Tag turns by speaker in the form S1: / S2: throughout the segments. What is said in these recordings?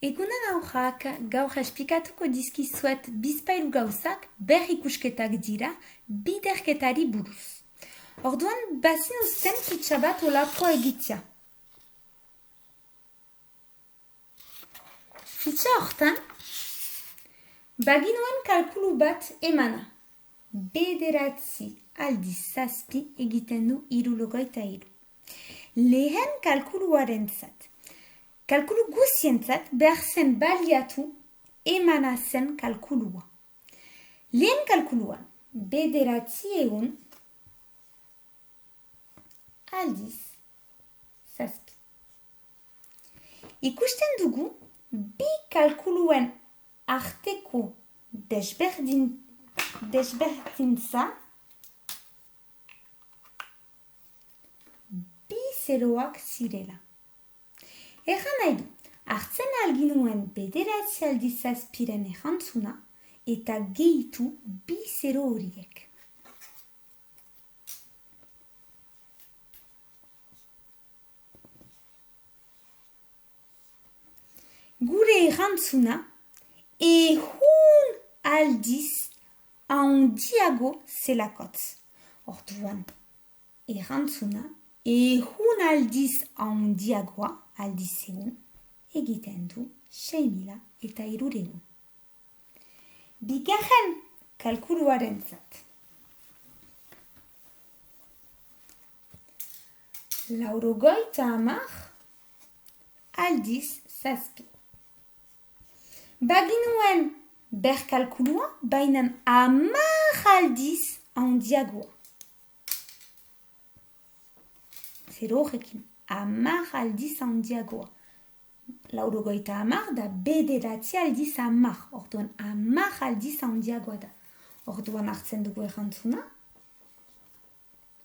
S1: Egunan aurrak gaur esplikatuko dizkizuet bizpahiru gauzak berrikusketak dira biderketari buruz. Orduan, bazin uzten fitxa bat olakoa egitea. Fitxa hortan, baginuen kalkulu bat emana. Bederatzi aldiz zazpi egiten du 73. Lehen kalkuluaren zat. Kalkulu guzientzat behar zen baliatu emana zen kalkulua. Lehen kalkuluan, bederatzi egun aldiz zazpi. Ikusten dugu, bi kalkuluen arteko desberdintza bi zeroak zirela. Egan nahi du, hartzen alginuen bederatzi aldiz zazpiren erantzuna eta gehitu bi zero horiek. Gure erantzuna ehun aldiz handiago zelakotz. Orduan, erantzuna ehun aldiz handiagoa aldiz egun egiten du 6.300. Bigarren kalkuluaren zat. Laurogeita hamar aldiz zazpi. Baginuen berkalkulua, baina 10 aldiz handiagoa. Zero horrekin, 10 aldiz handiagoa. Laurogeita hamar da bederatzi aldiz 10. Orduan 10 aldiz handiagoa da. Orduan hartzen dugu erantzuna,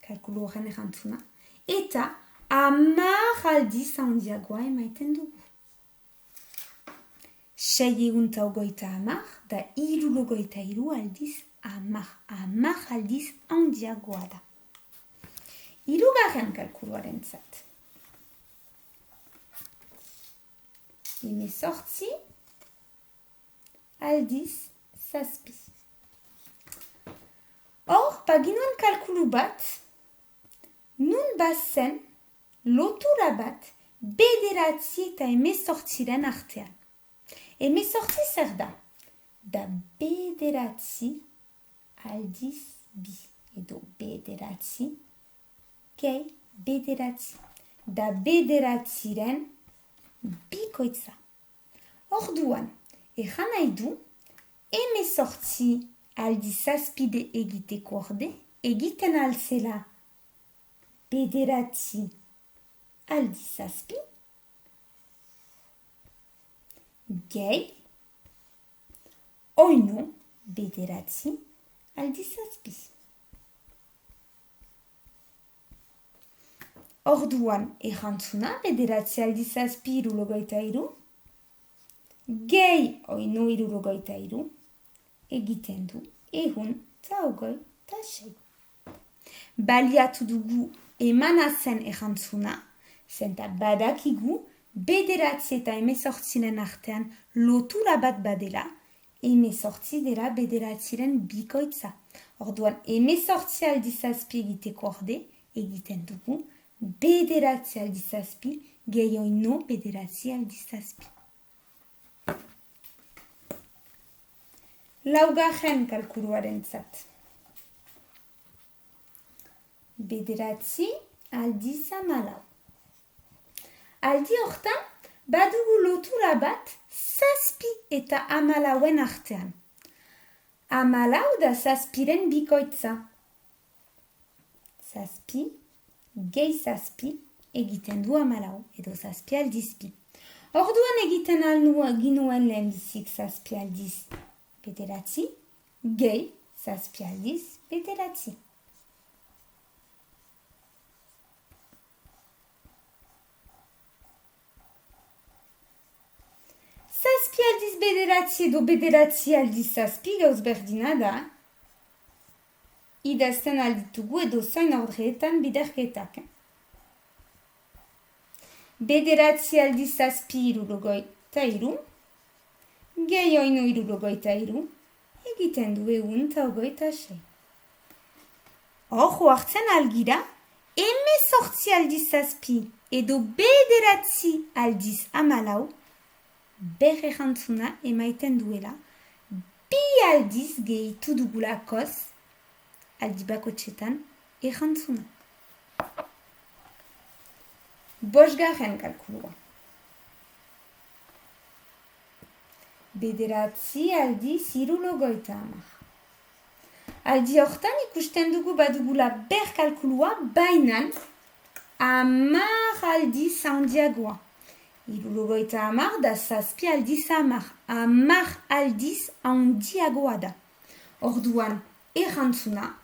S1: kalkulu horren erantzuna, eta 10 aldiz handiagoa emaiten dugu. 650 da 73 aldiz 10. 10 aldiz handiagoa da. Hirugarren kalkuluaren zat. 18 aldiz zazpi. Hor, baginuen kalkulu bat, nun bazen lotura bat bederatzi eta 18 artean. 18 zer da? Da bederatzi aldiz bi. Edo bederatzi gehi bederatzi. Da bederatziren bikoitza. Orduan, egan nahi du, 18 aldiz zazpide egiteko orde, egiten alzela bederatzi aldiz zazpi, gehi, oino bederatzi aldiz zazpi. Orduan, erantzuna, bederatzi aldiz zazpi 73, gehi oino 73, egiten du, ehun eta hogeita sei. Baliatu dugu emana zen erantzuna, zenta badakigu, bederatzi eta 18 artean lotura bat badela, 18 dela bederatziren bikoitza. Orduan, 18 aldiz zazpi egiteko orde, egiten dugu, bederatzi aldiz zazpi, gehi oino bederatzi aldiz zazpi. Laugarren kalkuluaren zat. Bederatzi aldiz 14. Aldi hortan, badugu lotura bat zazpi eta 14en artean. 14 da zazpiren bikoitza. Zazpi, gehi zazpi, egiten du 14, edo zazpi aldiz bi. Orduan egiten ginuen lehenbizik zazpi aldiz bederatzi, gehi zazpi aldiz bederatzi. Zazpi aldiz bederatzi edo bederatzi aldiz zazpi gauz berdina da, idazten alditugu edo zain ordreetan biderketak. Bederatzi aldiz zazpi 73, eta iru, gehi oinu irurogeita iru, egiten du egun eta hogeita sei. Hor hartzen algira, hemezortzi aldiz zazpi edo bederatzi aldiz hamalau, erantzuna emaiten duela, bi aldiz gehitu dugulakoz, aldi bakotxetan erantzuna. Bosgarren kalkulua. Bederatzi aldiz hirurogeita hamar. Aldi hortan ikusten dugu badugula kalkulua, bainan hamar aldiz handiagoa. Hirurogeita hamar da zazpi aldiz hamar. Hamar aldiz handiagoa da. Orduan erantzuna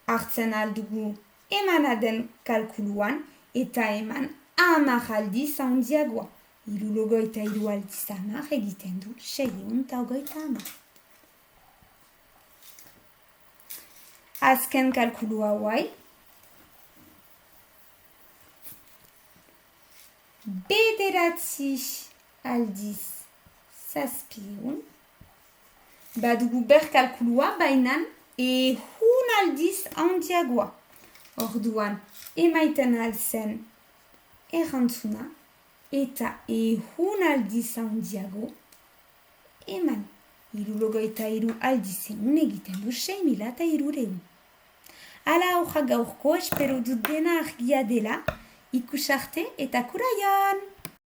S1: hartzen aldugu emanaden kalkuluan eta eman hamar aldiz handiagoa. Hirurogeita hiru aldiz hamar egiten du 630. Azken kalkulua hauai. Bederatzi aldiz zazpiehun. Badugu kalkulua bainan ehun aldiz handiagoa. Orduan emaiten alzen erantzuna eta ehun aldiz handiago eman. Hirurogeita hiru aldiz ehun egiten du 6.300. Hala horra gaurko, espero dut dena argia dela, ikusarte eta kuraian!